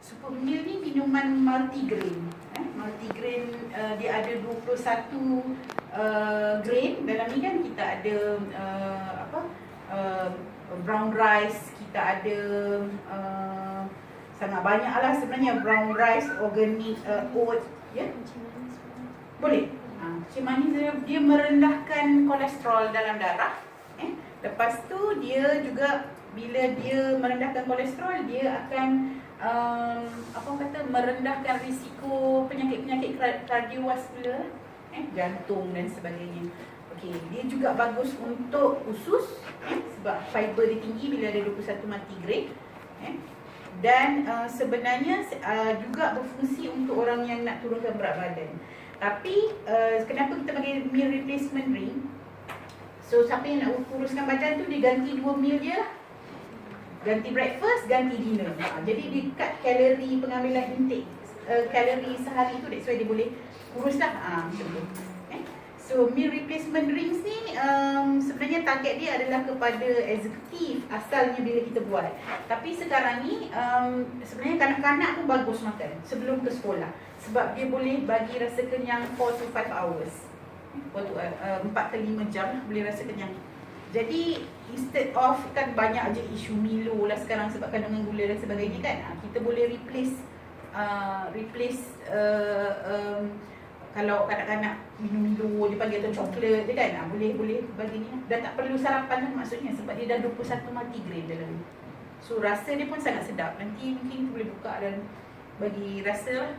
Super meal ni minuman multigrain. Multigrain, dia ada 21 grain. Dalam ni kan kita ada brown rice, kita ada sangat banyak lah sebenarnya, brown rice, organic, oat, ya. Boleh. Cik manis dia merendahkan kolesterol dalam darah. Lepas tu dia juga bila dia merendahkan kolesterol, dia akan merendahkan risiko penyakit-penyakit kardiovaskular, jantung dan sebagainya. Okey, dia juga bagus untuk usus, sebab fiber dia tinggi bila ada 21 multigrain. Dan sebenarnya juga berfungsi untuk orang yang nak turunkan berat badan. Tapi kenapa kita bagi meal replacement drink? So siapa yang nak kuruskan badan tu, dia ganti 2 meal je lah. Ganti breakfast, ganti dinner. Jadi dia cut kalori pengambilan intake, kalori sehari tu, that's why dia boleh kurus lah. Macam tu. So meal replacement drinks ni sebenarnya target dia adalah kepada eksekutif asalnya bila kita buat. Tapi sekarang ni sebenarnya kanak-kanak pun bagus makan sebelum ke sekolah, sebab dia boleh bagi rasa kenyang 4 to 5 hours. 4 ke 5 jam lah boleh rasa kenyang. Jadi instead of kan banyak je isu Milo lah sekarang sebab kandungan gula dan sebagainya kan, kita boleh replace kalau kanak-kanak minum Milo dia panggil atau coklat je kan, boleh bagi ni. Dah tak perlu sarapan lah maksudnya, sebab dia dah 21 multigrain dalam ni. So rasa dia pun sangat sedap. Nanti mungkin kita boleh buka dan bagi rasa lah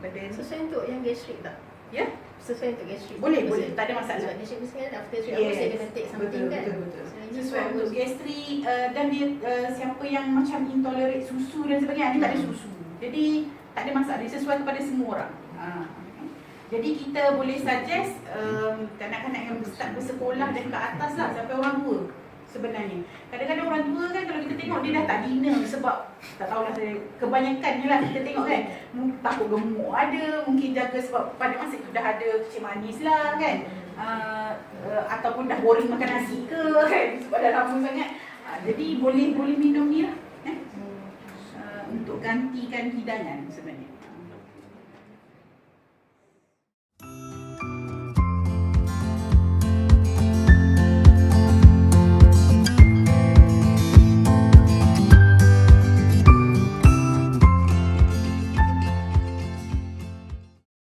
pada sesuai untuk yang gastrik tak? Ya? Sesuai untuk gastrik. Boleh, tak ada masalah. Sebab gastrik mesti kan after 3 hours dia kena take something kan. Betul. Sesuai untuk gastrik dan dia siapa yang macam intolerate susu dan sebagainya, ni tak ada susu. Jadi tak ada masalah, dia sesuai kepada semua orang. Jadi kita boleh suggest kanak-kanak yang start bersekolah dan ke atas lah, sampai orang tua sebenarnya. Kadang-kadang orang tua kan kalau kita tengok dia dah tak dinner sebab tak tahulah saya, kebanyakan je lah kita tengok kan, takut gemuk ada, mungkin jaga sebab pada masa itu dah ada kecil manis lah kan, ataupun dah boring makan nasi ke kan, sebab dah lama sangat. Jadi boleh minum ni lah untuk gantikan hidangan sebenarnya.